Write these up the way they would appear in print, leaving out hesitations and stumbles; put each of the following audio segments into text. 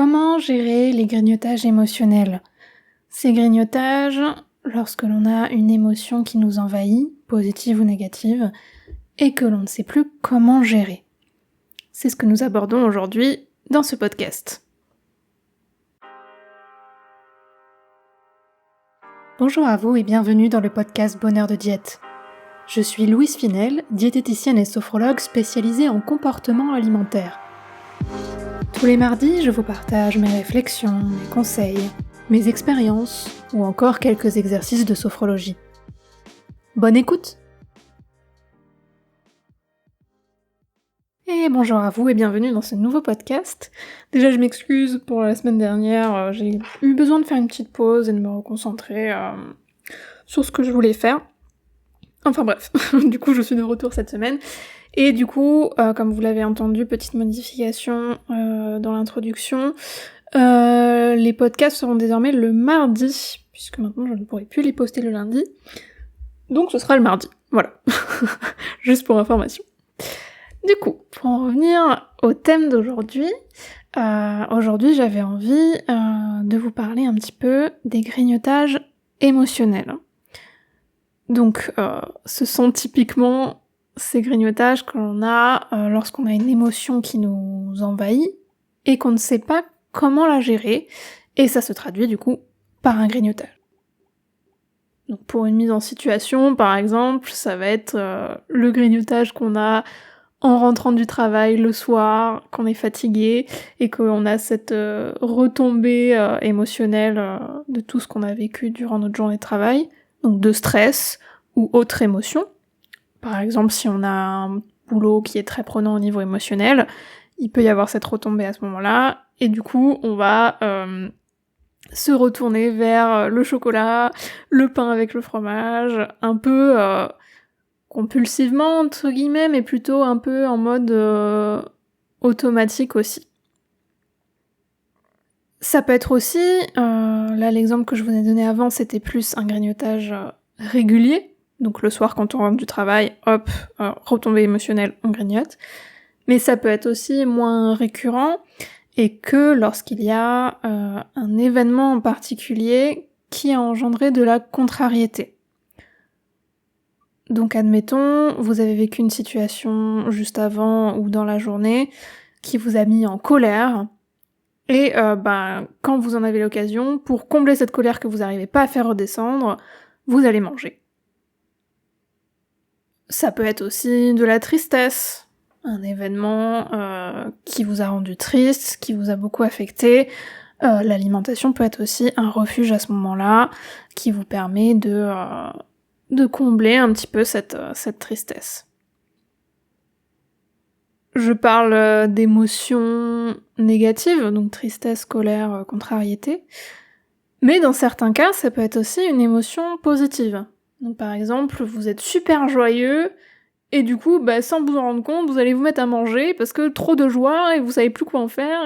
Comment gérer les grignotages émotionnels? Ces grignotages, lorsque l'on a une émotion qui nous envahit, positive ou négative, et que l'on ne sait plus comment gérer. C'est ce que nous abordons aujourd'hui dans ce podcast. Bonjour à vous et bienvenue dans le podcast Bonheur de Diète. Je suis Louise Finel, diététicienne et sophrologue spécialisée en comportement alimentaire. Tous les mardis, je vous partage mes réflexions, mes conseils, mes expériences ou encore quelques exercices de sophrologie. Bonne écoute! Et bonjour à vous et bienvenue dans ce nouveau podcast. Déjà, je m'excuse pour la semaine dernière, j'ai eu besoin de faire une petite pause et de me reconcentrer sur ce que je voulais faire. Enfin bref, du coup, je suis de retour cette semaine. Et du coup, comme vous l'avez entendu, petite modification dans l'introduction, les podcasts seront désormais le mardi, puisque maintenant je ne pourrai plus les poster le lundi. Donc ce sera le mardi, voilà. Juste pour information. Du coup, pour en revenir au thème d'aujourd'hui, aujourd'hui j'avais envie de vous parler un petit peu des grignotages émotionnels. Donc ce sont typiquement ces grignotages que l'on a lorsqu'on a une émotion qui nous envahit et qu'on ne sait pas comment la gérer, et ça se traduit du coup par un grignotage. Donc pour une mise en situation, par exemple, ça va être le grignotage qu'on a en rentrant du travail le soir, qu'on est fatigué, et qu'on a cette retombée émotionnelle de tout ce qu'on a vécu durant notre journée de travail, donc de stress ou autre émotion. Par exemple, si on a un boulot qui est très prenant au niveau émotionnel, il peut y avoir cette retombée à ce moment-là, et du coup, on va se retourner vers le chocolat, le pain avec le fromage, un peu compulsivement, entre guillemets, mais plutôt un peu en mode automatique aussi. Ça peut être aussi, là l'exemple que je vous ai donné avant, c'était plus un grignotage régulier, donc le soir quand on rentre du travail, hop, retombée émotionnelle, on grignote. Mais ça peut être aussi moins récurrent, et que lorsqu'il y a un événement en particulier qui a engendré de la contrariété. Donc admettons, vous avez vécu une situation juste avant ou dans la journée qui vous a mis en colère, et quand vous en avez l'occasion, pour combler cette colère que vous n'arrivez pas à faire redescendre, vous allez manger. Ça peut être aussi de la tristesse, un événement qui vous a rendu triste, qui vous a beaucoup affecté. L'alimentation peut être aussi un refuge à ce moment-là, qui vous permet de combler un petit peu cette tristesse. Je parle d'émotions négatives, donc tristesse, colère, contrariété, mais dans certains cas, ça peut être aussi une émotion positive. Donc par exemple, vous êtes super joyeux, et du coup, sans vous en rendre compte, vous allez vous mettre à manger, parce que trop de joie, et vous savez plus quoi en faire,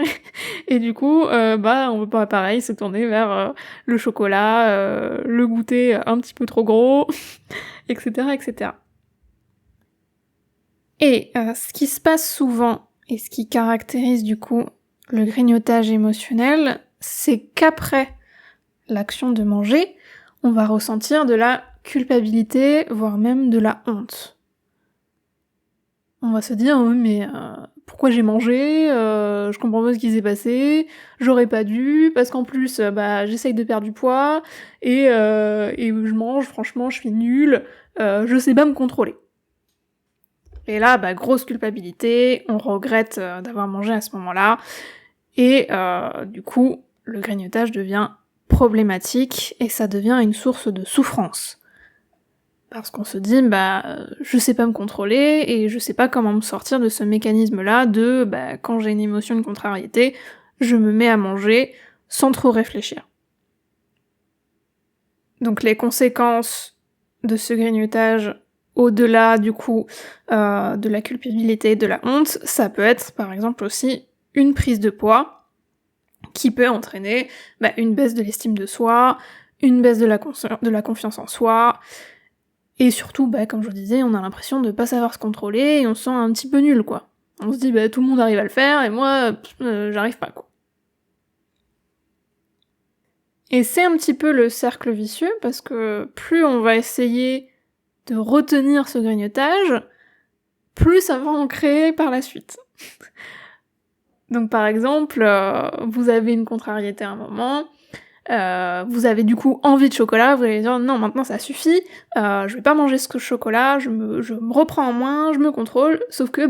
et du coup, on peut pas pareil se tourner vers le chocolat, le goûter un petit peu trop gros, etc., etc. Et ce qui se passe souvent, et ce qui caractérise du coup le grignotage émotionnel, c'est qu'après l'action de manger, on va ressentir de la culpabilité, voire même de la honte. On va se dire, oui, mais pourquoi j'ai mangé, je comprends pas ce qui s'est passé, j'aurais pas dû, parce qu'en plus, j'essaye de perdre du poids, et je mange, franchement, je suis nulle, je sais pas me contrôler. Et là, grosse culpabilité, on regrette d'avoir mangé à ce moment-là, et du coup, le grignotage devient problématique, et ça devient une source de souffrance. Parce qu'on se dit, je sais pas me contrôler, et je sais pas comment me sortir de ce mécanisme-là de, quand j'ai une émotion de contrariété, je me mets à manger sans trop réfléchir. Donc les conséquences de ce grignotage, au-delà du coup de la culpabilité, de la honte, ça peut être par exemple aussi une prise de poids qui peut entraîner une baisse de l'estime de soi, une baisse de la confiance en soi, et surtout, comme je vous disais, on a l'impression de pas savoir se contrôler et on se sent un petit peu nul, quoi. On se dit, tout le monde arrive à le faire et moi, j'arrive pas, quoi. Et c'est un petit peu le cercle vicieux, parce que plus on va essayer de retenir ce grignotage, plus ça va en créer par la suite. Donc par exemple, vous avez une contrariété à un moment, vous avez du coup envie de chocolat, vous allez dire non maintenant ça suffit, je vais pas manger ce chocolat, je me reprends en main, je me contrôle, sauf que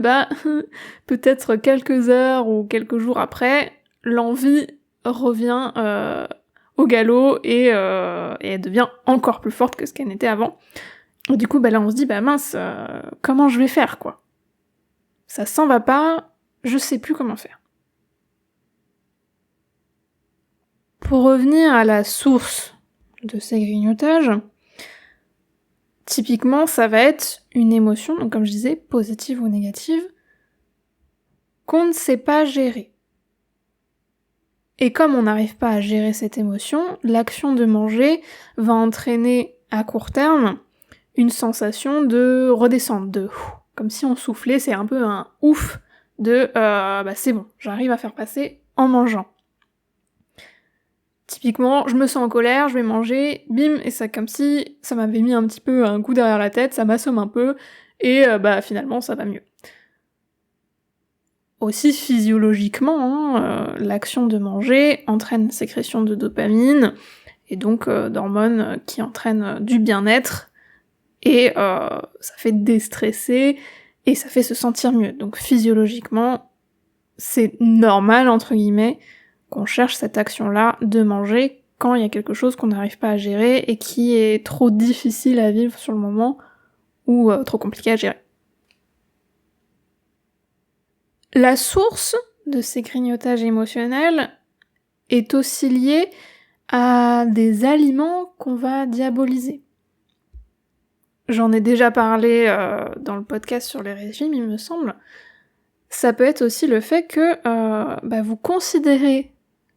peut-être quelques heures ou quelques jours après, l'envie revient au galop et elle devient encore plus forte que ce qu'elle n'était avant. Et du coup là on se dit mince, comment je vais faire quoi? Ça s'en va pas, je sais plus comment faire. Pour revenir à la source de ces grignotages, typiquement, ça va être une émotion, donc comme je disais, positive ou négative, qu'on ne sait pas gérer. Et comme on n'arrive pas à gérer cette émotion, l'action de manger va entraîner à court terme une sensation de redescente, comme si on soufflait, c'est un peu un ouf de c'est bon, j'arrive à faire passer en mangeant. Typiquement, je me sens en colère, je vais manger, bim, et ça comme si ça m'avait mis un petit peu un coup derrière la tête, ça m'assomme un peu, et finalement ça va mieux. Aussi physiologiquement, l'action de manger entraîne sécrétion de dopamine, et donc d'hormones qui entraînent du bien-être, et ça fait déstresser, et ça fait se sentir mieux. Donc physiologiquement, c'est normal, entre guillemets, qu'on cherche cette action-là de manger quand il y a quelque chose qu'on n'arrive pas à gérer et qui est trop difficile à vivre sur le moment ou trop compliqué à gérer. La source de ces grignotages émotionnels est aussi liée à des aliments qu'on va diaboliser. J'en ai déjà parlé dans le podcast sur les régimes, il me semble. Ça peut être aussi le fait que vous considérez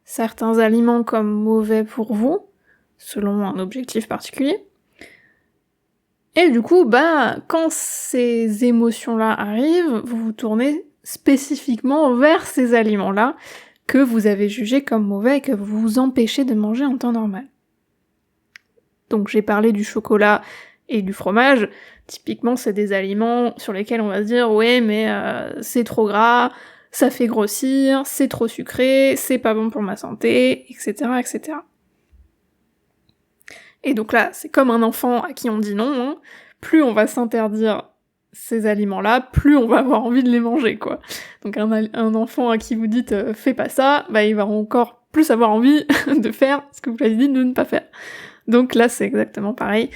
certains aliments comme mauvais pour vous, selon un objectif particulier. Et du coup, quand ces émotions-là arrivent, vous vous tournez spécifiquement vers ces aliments-là que vous avez jugés comme mauvais et que vous vous empêchez de manger en temps normal. Donc j'ai parlé du chocolat et du fromage. Typiquement, c'est des aliments sur lesquels on va se dire « ouais, mais c'est trop gras, ça fait grossir, c'est trop sucré, c'est pas bon pour ma santé, etc. etc. » Et donc là, c'est comme un enfant à qui on dit non, hein. Plus on va s'interdire ces aliments-là, plus on va avoir envie de les manger, quoi. Donc un enfant à qui vous dites « fais pas ça », il va encore plus avoir envie de faire ce que vous lui avez dit de ne pas faire. Donc là, c'est exactement pareil.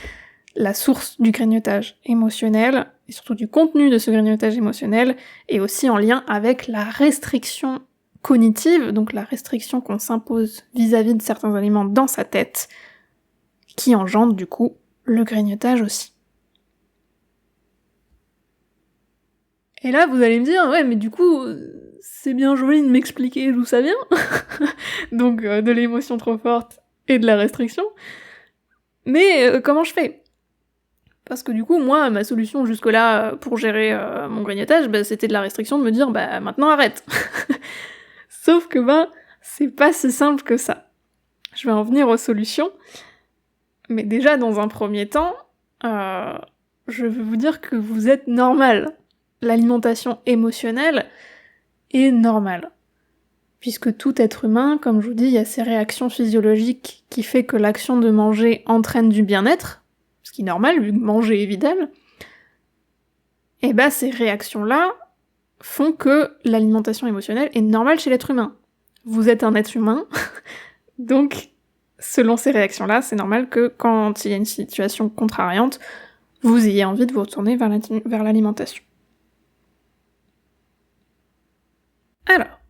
La source du grignotage émotionnel, et surtout du contenu de ce grignotage émotionnel, est aussi en lien avec la restriction cognitive, donc la restriction qu'on s'impose vis-à-vis de certains aliments dans sa tête, qui engendre du coup le grignotage aussi. Et là, vous allez me dire, ouais, mais du coup, c'est bien joli de m'expliquer d'où ça vient, donc de l'émotion trop forte et de la restriction, mais comment je fais ? Parce que du coup, moi, ma solution jusque-là pour gérer mon grignotage, c'était de la restriction, de me dire, maintenant arrête. Sauf que c'est pas si simple que ça. Je vais en venir aux solutions, mais déjà, dans un premier temps, je veux vous dire que vous êtes normal. L'alimentation émotionnelle est normale. Puisque tout être humain, comme je vous dis, il y a ces réactions physiologiques qui fait que l'action de manger entraîne du bien-être, ce qui est normal, vu que manger est vital, et ces réactions-là font que l'alimentation émotionnelle est normale chez l'être humain. Vous êtes un être humain, donc selon ces réactions-là, c'est normal que quand il y a une situation contrariante, vous ayez envie de vous retourner vers l'alimentation. Alors,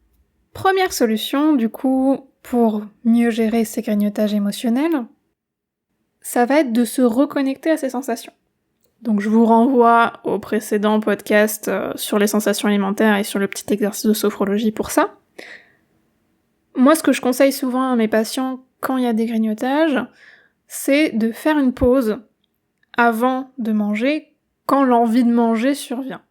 première solution, du coup, pour mieux gérer ces grignotages émotionnels, ça va être de se reconnecter à ses sensations. Donc je vous renvoie au précédent podcast sur les sensations alimentaires et sur le petit exercice de sophrologie pour ça. Moi, ce que je conseille souvent à mes patients quand il y a des grignotages, c'est de faire une pause avant de manger quand l'envie de manger survient.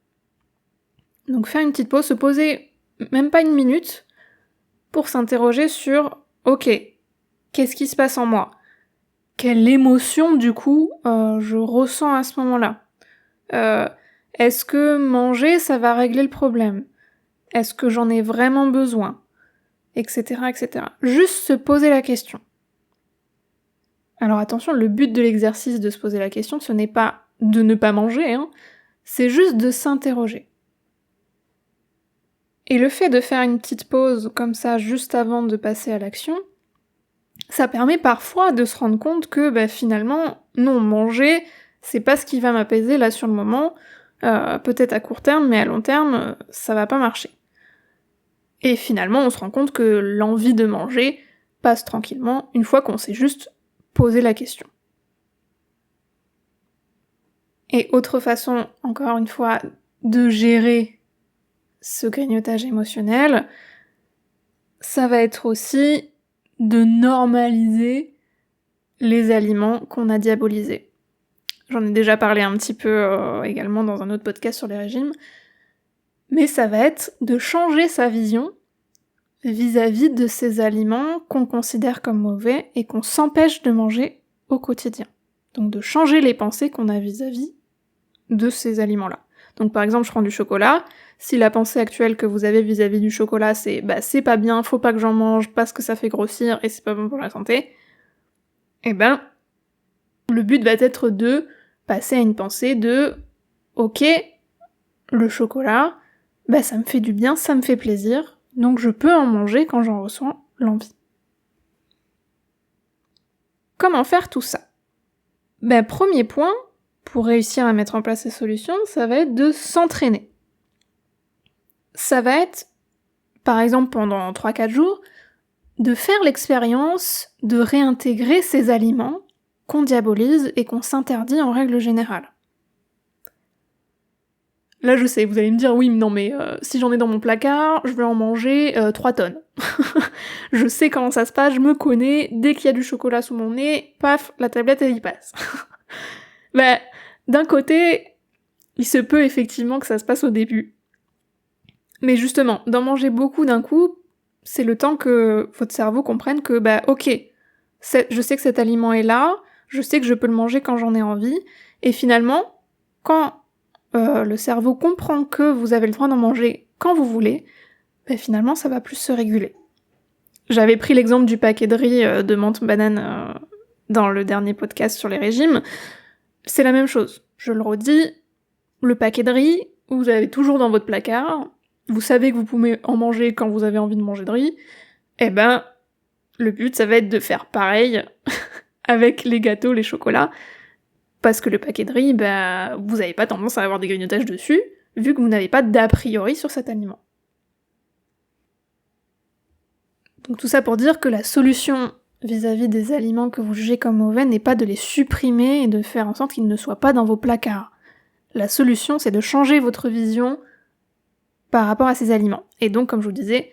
Donc faire une petite pause, se poser même pas une minute pour s'interroger sur « Ok, qu'est-ce qui se passe en moi? Quelle émotion, du coup, je ressens à ce moment-là? Est-ce que manger, ça va régler le problème? Est-ce que j'en ai vraiment besoin? Etc., etc. Juste se poser la question. Alors attention, le but de l'exercice de se poser la question, ce n'est pas de ne pas manger, c'est juste de s'interroger. Et le fait de faire une petite pause comme ça juste avant de passer à l'action, ça permet parfois de se rendre compte que finalement, non, manger, c'est pas ce qui va m'apaiser là sur le moment, peut-être à court terme, mais à long terme, ça va pas marcher. Et finalement, on se rend compte que l'envie de manger passe tranquillement une fois qu'on s'est juste posé la question. Et autre façon, encore une fois, de gérer ce grignotage émotionnel, ça va être aussi de normaliser les aliments qu'on a diabolisés. J'en ai déjà parlé un petit peu également dans un autre podcast sur les régimes, mais ça va être de changer sa vision vis-à-vis de ces aliments qu'on considère comme mauvais et qu'on s'empêche de manger au quotidien. Donc de changer les pensées qu'on a vis-à-vis de ces aliments-là. Donc par exemple, je prends du chocolat, si la pensée actuelle que vous avez vis-à-vis du chocolat c'est « c'est pas bien, faut pas que j'en mange parce que ça fait grossir et c'est pas bon pour la santé », le but va être de passer à une pensée de « ok, le chocolat, ça me fait du bien, ça me fait plaisir, donc je peux en manger quand j'en ressens l'envie. » Comment faire tout ça? Premier point, pour réussir à mettre en place ces solutions, ça va être de s'entraîner. Ça va être, par exemple pendant 3-4 jours, de faire l'expérience de réintégrer ces aliments qu'on diabolise et qu'on s'interdit en règle générale. Là je sais, vous allez me dire oui, non mais si j'en ai dans mon placard, je vais en manger 3 tonnes. Je sais comment ça se passe, je me connais, dès qu'il y a du chocolat sous mon nez, paf, la tablette elle y passe. D'un côté, il se peut effectivement que ça se passe au début. Mais justement, d'en manger beaucoup d'un coup, c'est le temps que votre cerveau comprenne que ok, je sais que cet aliment est là, je sais que je peux le manger quand j'en ai envie, et finalement, quand le cerveau comprend que vous avez le droit d'en manger quand vous voulez, finalement ça va plus se réguler. J'avais pris l'exemple du paquet de riz de menthe banane dans le dernier podcast sur les régimes. C'est la même chose. Je le redis, le paquet de riz, vous avez toujours dans votre placard, vous savez que vous pouvez en manger quand vous avez envie de manger de riz, le but ça va être de faire pareil avec les gâteaux, les chocolats, parce que le paquet de riz, vous n'avez pas tendance à avoir des grignotages dessus, vu que vous n'avez pas d'a priori sur cet aliment. Donc tout ça pour dire que la solution vis-à-vis des aliments que vous jugez comme mauvais n'est pas de les supprimer et de faire en sorte qu'ils ne soient pas dans vos placards. La solution, c'est de changer votre vision par rapport à ces aliments. Et donc, comme je vous disais,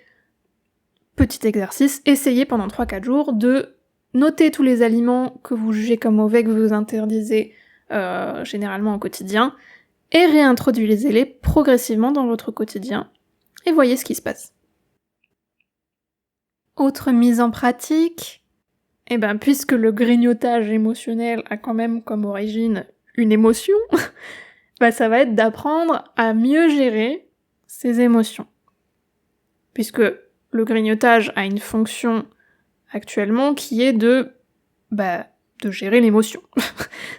petit exercice, essayez pendant 3-4 jours de noter tous les aliments que vous jugez comme mauvais, que vous interdisez généralement au quotidien, et réintroduisez-les progressivement dans votre quotidien, et voyez ce qui se passe. Autre mise en pratique, puisque le grignotage émotionnel a quand même comme origine une émotion, ça va être d'apprendre à mieux gérer ses émotions. Puisque le grignotage a une fonction actuellement qui est de gérer l'émotion.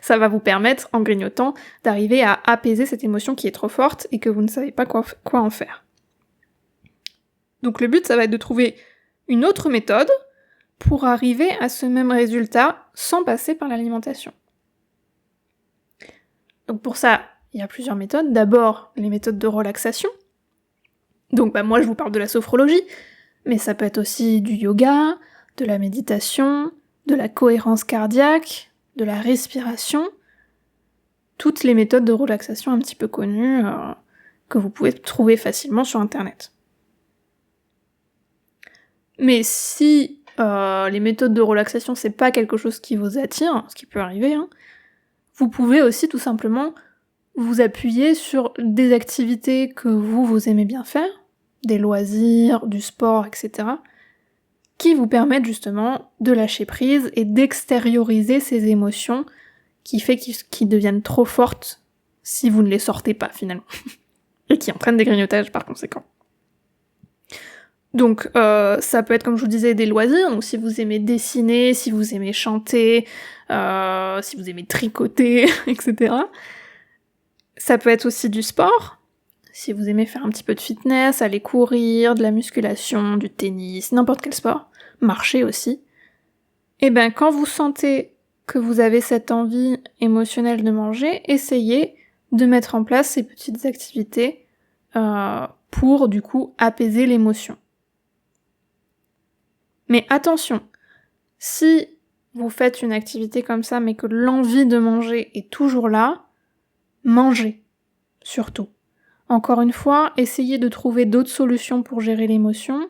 Ça va vous permettre, en grignotant, d'arriver à apaiser cette émotion qui est trop forte et que vous ne savez pas quoi en faire. Donc le but, ça va être de trouver une autre méthode pour arriver à ce même résultat sans passer par l'alimentation. Donc pour ça, il y a plusieurs méthodes. D'abord, les méthodes de relaxation. Donc moi je vous parle de la sophrologie, mais ça peut être aussi du yoga, de la méditation, de la cohérence cardiaque, de la respiration, toutes les méthodes de relaxation un petit peu connues que vous pouvez trouver facilement sur internet. Mais si les méthodes de relaxation c'est pas quelque chose qui vous attire, ce qui peut arriver, vous pouvez aussi tout simplement vous appuyer sur des activités que vous aimez bien faire, des loisirs, du sport, etc., qui vous permettent justement de lâcher prise et d'extérioriser ces émotions qui fait qu'ils deviennent trop fortes si vous ne les sortez pas finalement. Et qui entraînent des grignotages par conséquent. Donc ça peut être, comme je vous disais, des loisirs, donc si vous aimez dessiner, si vous aimez chanter, si vous aimez tricoter, etc. Ça peut être aussi du sport, si vous aimez faire un petit peu de fitness, aller courir, de la musculation, du tennis, n'importe quel sport, marcher aussi. Et ben quand vous sentez que vous avez cette envie émotionnelle de manger, essayez de mettre en place ces petites activités pour du coup apaiser l'émotion. Mais attention, si vous faites une activité comme ça mais que l'envie de manger est toujours là, mangez, surtout. Encore une fois, essayez de trouver d'autres solutions pour gérer l'émotion.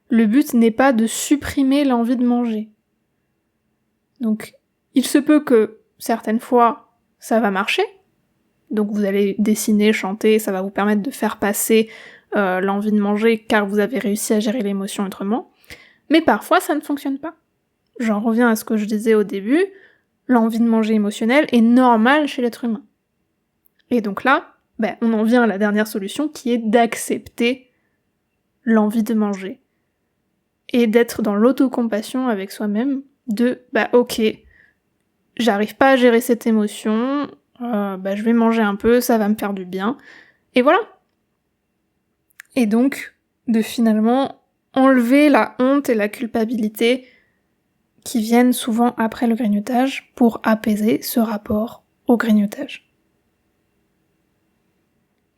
Le but n'est pas de supprimer l'envie de manger. Donc, il se peut que certaines fois, ça va marcher. Donc vous allez dessiner, chanter, ça va vous permettre de faire passer l'envie de manger car vous avez réussi à gérer l'émotion autrement. Mais parfois, ça ne fonctionne pas. J'en reviens à ce que je disais au début, l'envie de manger émotionnelle est normale chez l'être humain. Et donc là, on en vient à la dernière solution qui est d'accepter l'envie de manger. Et d'être dans l'autocompassion avec soi-même, de ok, j'arrive pas à gérer cette émotion, je vais manger un peu, ça va me faire du bien, et voilà. Et donc, de finalement enlever la honte et la culpabilité qui viennent souvent après le grignotage pour apaiser ce rapport au grignotage.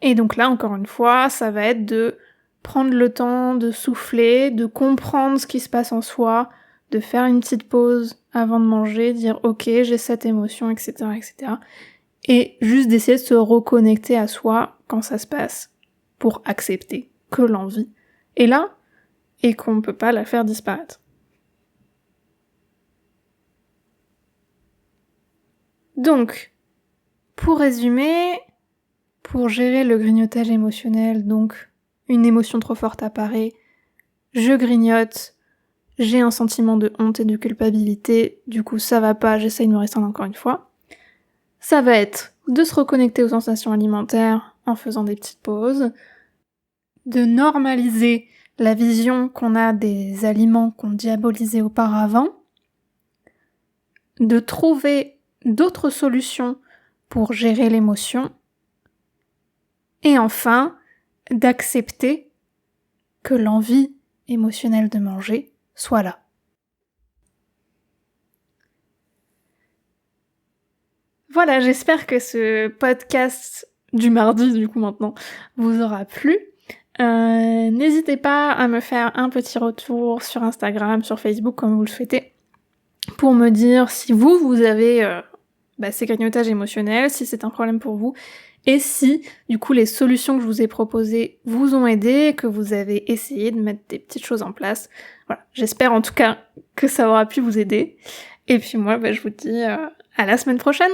Et donc là, encore une fois, ça va être de prendre le temps de souffler, de comprendre ce qui se passe en soi, de faire une petite pause avant de manger, dire ok, j'ai cette émotion, etc., etc. Et juste d'essayer de se reconnecter à soi quand ça se passe, pour accepter que l'envie est là et qu'on ne peut pas la faire disparaître. Donc, pour résumer, pour gérer le grignotage émotionnel, donc une émotion trop forte apparaît, je grignote, j'ai un sentiment de honte et de culpabilité, du coup ça va pas, j'essaye de me restreindre encore une fois. Ça va être de se reconnecter aux sensations alimentaires en faisant des petites pauses, de normaliser la vision qu'on a des aliments qu'on diabolisait auparavant, de trouver d'autres solutions pour gérer l'émotion, et enfin, d'accepter que l'envie émotionnelle de manger soit là. Voilà, j'espère que ce podcast du mardi, du coup maintenant, vous aura plu. N'hésitez pas à me faire un petit retour sur Instagram, sur Facebook, comme vous le souhaitez, pour me dire si vous avez ces grignotages émotionnels, si c'est un problème pour vous, et si, du coup, les solutions que je vous ai proposées vous ont aidé, que vous avez essayé de mettre des petites choses en place. Voilà, j'espère en tout cas que ça aura pu vous aider. Et puis moi, je vous dis à la semaine prochaine.